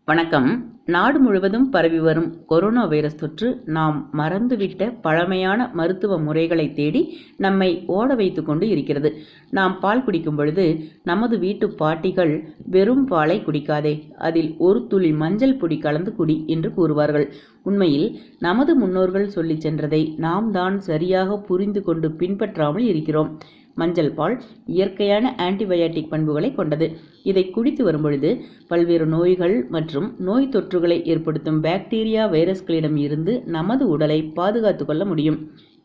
வணக்கம். நாடு முழுவதும் பரவி வரும் கொரோனா வைரஸ் தொற்று நாம் மறந்துவிட்ட பழமையான மருத்துவ முறைகளை தேடி நம்மை ஓட வைத்துக் கொண்டு இருக்கிறது. நாம் பால் குடிக்கும் பொழுது நமது வீட்டு பாட்டிகள் வெறும் பாலை குடிக்காதே, அதில் ஒரு துளி மஞ்சள் பொடி கலந்து குடி என்று கூறுவார்கள். உண்மையில் நமது முன்னோர்கள் சொல்லிச் சென்றதை நாம் தான் சரியாக புரிந்து கொண்டு பின்பற்றாமல் இருக்கிறோம். மஞ்சள் பால் இயற்கையான ஆன்டிபயாட்டிக் பண்புகளை கொண்டது. இதை குடித்து வரும்பொழுது பல்வேறு நோய்கள் மற்றும் நோய் தொற்றுகளை ஏற்படுத்தும் பாக்டீரியா வைரஸ்களிடம் இருந்து நமது உடலை பாதுகாத்து கொள்ள முடியும்.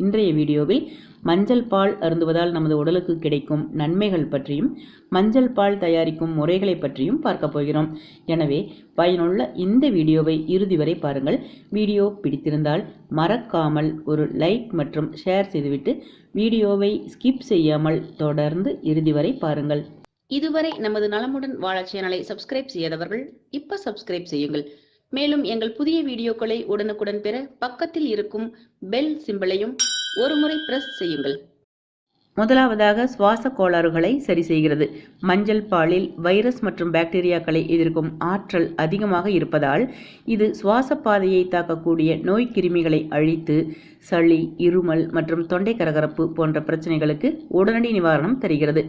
இன்றைய வீடியோவில் மஞ்சள் பால் அருந்துவதால் நமது உடலுக்கு கிடைக்கும் நன்மைகள் பற்றியும் மஞ்சள் பால் தயாரிக்கும் முறைகளை பற்றியும் பார்க்க போகிறோம். எனவே பயனுள்ள இந்த வீடியோவை இறுதி வரை பாருங்கள். வீடியோ பிடித்திருந்தால் மறக்காமல் ஒரு லைக் மற்றும் ஷேர் செய்துவிட்டு வீடியோவை ஸ்கிப் செய்யாமல் தொடர்ந்து இறுதி வரை பாருங்கள். இதுவரை நமது நலமுடன் வாழ சேனலை சப்ஸ்கிரைப் செய்யாதவர்கள் இப்ப சப்ஸ்கிரைப் செய்யுங்கள். மேலும் எங்கள் புதிய வீடியோக்களை உடனுக்குடன் பெற பக்கத்தில் இருக்கும் பெல் சிம்பலையும் ஒருமுறை பிரஸ் செய்யுங்கள். முதலாவதாக சுவாச கோளாறுகளை சரி செய்கிறது. மஞ்சள் பாலில் வைரஸ் மற்றும் பாக்டீரியாக்களை எதிர்க்கும் ஆற்றல் அதிகமாக இருப்பதால் இது சுவாச பாதையை தாக்கக்கூடிய நோய் கிருமிகளை அழித்து சளி, இருமல் மற்றும் தொண்டை கரகரப்பு போன்ற பிரச்சனைகளுக்கு உடனடி நிவாரணம் தருகிறது.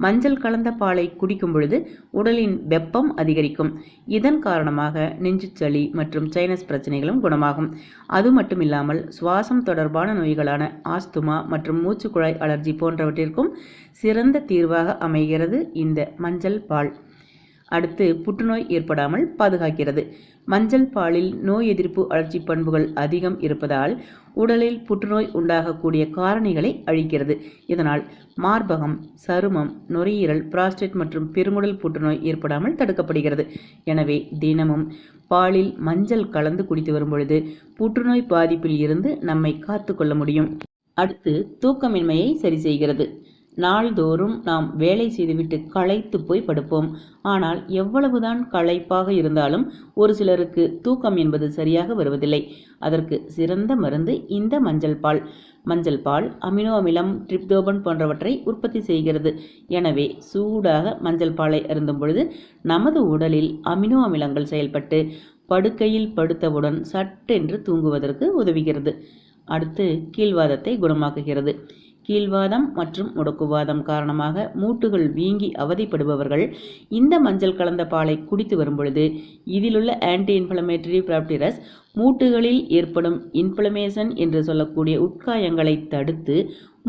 மஞ்சள் கலந்த பாலை குடிக்கும் பொழுது உடலின் வெப்பம் அதிகரிக்கும். இதன் காரணமாக நெஞ்சுச்சளி மற்றும் சைனஸ் பிரச்சனைகளும் குணமாகும். அது மட்டுமில்லாமல் சுவாசம் தொடர்பான நோய்களான ஆஸ்துமா மற்றும் மூச்சுக்குழாய் அலர்ஜி போன்றவற்றிற்கும் சிறந்த தீர்வாக அமைகிறது இந்த மஞ்சள் பால். அடுத்து புற்றுநோய் ஏற்படாமல் பாதுகாக்கிறது. மஞ்சள் பாலில் நோய் எதிர்ப்பு அழற்சி பண்புகள் அதிகம் இருப்பதால் உடலில் புற்றுநோய் உண்டாகக்கூடிய காரணிகளை அழிக்கிறது. இதனால் மார்பகம், சருமம், நுரையீரல், புராஸ்டேட் மற்றும் பெருங்குடல் புற்றுநோய் ஏற்படாமல் தடுக்கப்படுகிறது. எனவே தினமும் பாலில் மஞ்சள் கலந்து குடித்து வரும் பொழுது புற்றுநோய் பாதிப்பில் இருந்து நம்மை காத்து கொள்ள முடியும். அடுத்து தூக்கமின்மையை சரி செய்கிறது. நாள்தோறும் நாம் வேலை செய்துவிட்டு களைத்து போய் படுப்போம். ஆனால் எவ்வளவுதான் களைப்பாக இருந்தாலும் ஒரு சிலருக்கு தூக்கம் என்பது சரியாக வருவதில்லை. அதற்கு சிறந்த மருந்து இந்த மஞ்சள் பால். மஞ்சள் பால் அமினோ அமிலம், டிரிப்டோபன் போன்றவற்றை உற்பத்தி செய்கிறது. எனவே சூடாக மஞ்சள் பாலை அருந்தும் பொழுது நமது உடலில் அமினோ அமிலங்கள் செயல்பட்டு படுக்கையில் படுத்தவுடன் சட்டென்று தூங்குவதற்கு உதவுகிறது. அடுத்து கீழ்வாதத்தை குணமாக்குகிறது. கீழ்வாதம் மற்றும் முடக்குவாதம் காரணமாக மூட்டுகள் வீங்கி அவதிப்படுபவர்கள் இந்த மஞ்சள் கலந்த பாலை குடித்து வரும்பொழுது இதிலுள்ள ஆன்டி இன்ஃப்ளமேட்டரி ப்ராப்பர்ட்டிஸ் மூட்டுகளில் ஏற்படும் இன்ஃப்ளமேஷன் என்று சொல்லக்கூடிய உட்காயங்களை தடுத்து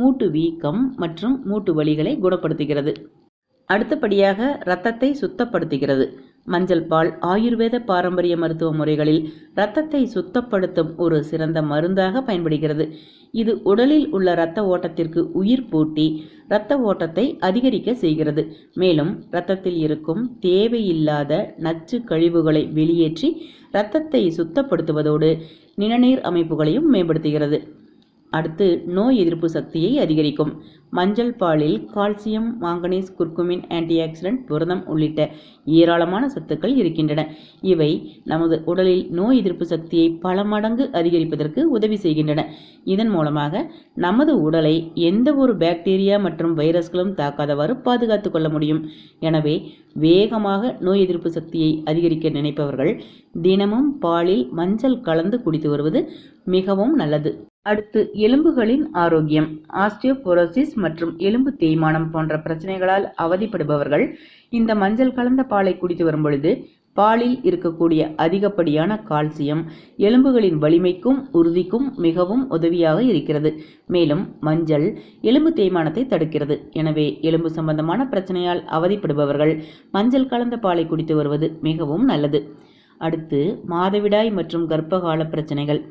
மூட்டு வீக்கம் மற்றும் மூட்டு வலிகளை குணப்படுத்துகிறது. அடுத்தபடியாக இரத்தத்தை சுத்தப்படுத்துகிறது. மஞ்சள் பால் ஆயுர்வேத பாரம்பரிய மருத்துவ முறைகளில் இரத்தத்தை சுத்தப்படுத்தும் ஒரு சிறந்த மருந்தாக பயன்படுகிறது. இது உடலில் உள்ள இரத்த ஓட்டத்திற்கு உயிர் பூட்டி இரத்த ஓட்டத்தை அதிகரிக்க செய்கிறது. மேலும் இரத்தத்தில் இருக்கும் தேவையில்லாத நச்சு கழிவுகளை வெளியேற்றி இரத்தத்தை சுத்தப்படுத்துவதோடு நிணநீர் அமைப்புகளையும் மேம்படுத்துகிறது. அடுத்து நோய் எதிர்ப்பு சக்தியை அதிகரிக்கும். மஞ்சள் பாலில் கால்சியம், மாங்கனீஸ், குர்குமின், ஆன்டிஆக்சிடென்ட், புரதம் உள்ளிட்ட ஏராளமான சத்துக்கள் இருக்கின்றன. இவை நமது உடலில் நோய் எதிர்ப்பு சக்தியை பல மடங்கு அதிகரிப்பதற்கு உதவி செய்கின்றன. இதன் மூலமாக நமது உடலை எந்த ஒரு பாக்டீரியா மற்றும் வைரஸ்களும் தாக்காதவாறு பாதுகாத்து கொள்ள முடியும். எனவே வேகமாக நோய் எதிர்ப்பு சக்தியை அதிகரிக்க நினைப்பவர்கள் தினமும் பாலில் மஞ்சள் கலந்து குடித்து வருவது மிகவும் நல்லது. அடுத்து எலும்புகளின் ஆரோக்கியம். ஆஸ்டியோபோரோசிஸ் மற்றும் எலும்பு தேய்மானம் போன்ற பிரச்சனைகளால் அவதிப்படுபவர்கள் இந்த மஞ்சள் கலந்த பாலை குடித்து வரும் பொழுது பாலில் இருக்கக்கூடிய அதிகப்படியான கால்சியம் எலும்புகளின் வலிமைக்கும் உறுதிக்கும் மிகவும் உதவியாக இருக்கிறது. மேலும் மஞ்சள் எலும்பு தேய்மானத்தை தடுக்கிறது. எனவே எலும்பு சம்பந்தமான பிரச்சனையால் அவதிப்படுபவர்கள் மஞ்சள் கலந்த பாலை குடித்து வருவது மிகவும் நல்லது. அடுத்து மாதவிடாய் மற்றும் கர்ப்பகால பிரச்சனைகள்.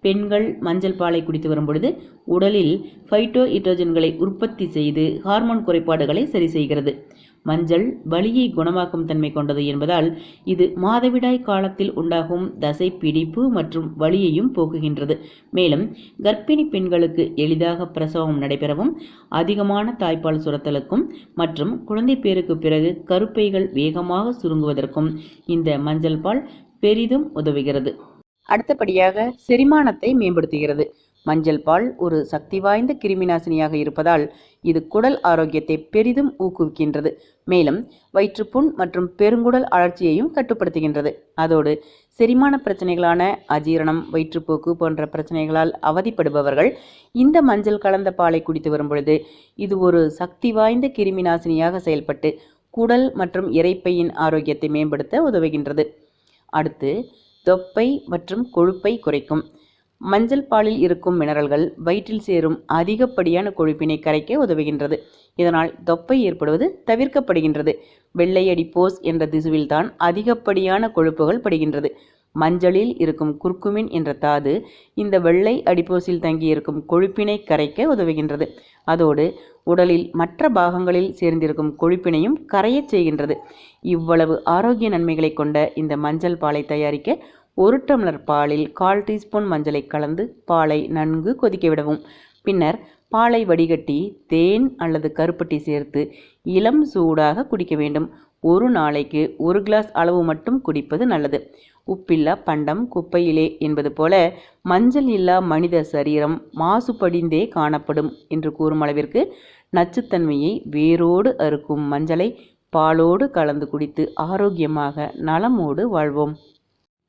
பெண்கள் மஞ்சள் பாலை குடித்து வரும் பொழுது உடலில் ஃபைட்டோ ஈட்ரோஜன்களை உற்பத்தி செய்து ஹார்மோன் குறைபாடுகளை சரி செய்கிறது. மஞ்சள் வலியை குணமாக்கும் தன்மை கொண்டது என்பதால் இது மாதவிடாய் காலத்தில் உண்டாகும் தசை பிடிப்பு மற்றும் வலியையும் போக்குகின்றது. மேலும் கர்ப்பிணி பெண்களுக்கு எளிதாக பிரசவம் நடைபெறவும் அதிகமான தாய்ப்பால் சுரத்தலுக்கும் மற்றும் குழந்தை பேருக்கு பிறகு கருப்பைகள் வேகமாக சுருங்குவதற்கும் இந்த மஞ்சள் பால் பெரிதும் உதவுகிறது. அடுத்தபடியாக செரிமானத்தை மேம்படுத்துகிறது. மஞ்சள் பால் ஒரு சக்தி வாய்ந்த கிருமிநாசினியாக இருப்பதால் இது குடல் ஆரோக்கியத்தை பெரிதும் ஊக்குவிக்கின்றது. மேலும் வயிற்றுப்புண் மற்றும் பெருங்குடல் அழற்சியையும் கட்டுப்படுத்துகின்றது. அதோடு செரிமான பிரச்சனைகளான அஜீரணம், வயிற்றுப்போக்கு போன்ற பிரச்சனைகளால் அவதிப்படுபவர்கள் இந்த மஞ்சள் கலந்த பாலை குடித்து வரும் பொழுது இது ஒரு சக்தி வாய்ந்த கிருமி நாசினியாக செயல்பட்டு குடல் மற்றும் இரைப்பையின் ஆரோக்கியத்தை மேம்படுத்த உதவுகின்றது. அடுத்து தொப்பை மற்றும் கொழுப்பை குறைக்கும். மஞ்சள் பாலில் இருக்கும் மினரல்கள் வயிற்றில் சேரும் அதிகப்படியான கொழுப்பினை கரைக்க உதவுகின்றது. இதனால் தொப்பை ஏற்படுவது தவிர்க்கப்படுகின்றது. வெள்ளை அடிப்போஸ் என்ற திசுவில்தான் அதிகப்படியான கொழுப்புகள் படுகின்றது. மஞ்சளில் இருக்கும் குர்குமின் என்ற தாது இந்த வெள்ளை அடிப்போஸில் தங்கியிருக்கும் கொழுப்பினை கரைக்க உதவுகின்றது. அதோடு உடலில் மற்ற பாகங்களில் சேர்ந்திருக்கும் கொழுப்பினையும் கரையச் செய்கின்றது. இவ்வளவு ஆரோக்கிய நன்மைகளை கொண்ட இந்த மஞ்சள் பாலை தயாரிக்க 1 டம்ளர் பாலில் 1/4 டீஸ்பூன் மஞ்சளை கலந்து பாலை நன்கு கொதிக்க விடவும். பின்னர் பாலை வடிகட்டி தேன் அல்லது கருப்பட்டி சேர்த்து இளம் சூடாக குடிக்க வேண்டும். ஒரு நாளைக்கு 1 கிளாஸ் அளவு மட்டும் குடிப்பது நல்லது. உப்பில்லா பண்டம் குப்பையிலே என்பது போல மஞ்சள் இல்லா மனித சரீரம் மாசுபடிந்தே காணப்படும் என்று கூறும் அளவிற்கு நச்சுத்தன்மையை வேரோடு அறுக்கும் மஞ்சளை பாலோடு கலந்து குடித்து ஆரோக்கியமாக நலமோடு வாழ்வோம்.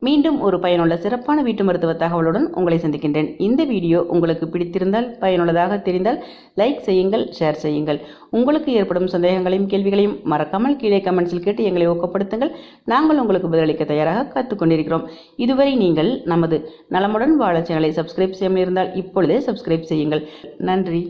மீண்டும் ஒரு பயனுள்ள சிறப்பான வீட்டு மருத்துவ தகவலுடன் உங்களை சந்திக்கின்றேன். இந்த வீடியோ உங்களுக்கு பிடித்திருந்தால், பயனுள்ளதாக தெரிந்தால் லைக் செய்யுங்கள், ஷேர் செய்யுங்கள். உங்களுக்கு ஏற்படும் சந்தேகங்களையும் கேள்விகளையும் மறக்காமல் கீழே கமெண்ட்ஸில் கேட்டு எங்களை ஊக்கப்படுத்துங்கள். நாங்கள் உங்களுக்கு பதிலளிக்க தயாராக காத்துக்கொண்டிருக்கிறோம். இதுவரை நீங்கள் நமது நலமுடன் வாழ சேனலை சப்ஸ்கிரைப் செய்யாமல் இருந்தால் இப்பொழுதே சப்ஸ்கிரைப் செய்யுங்கள். நன்றி.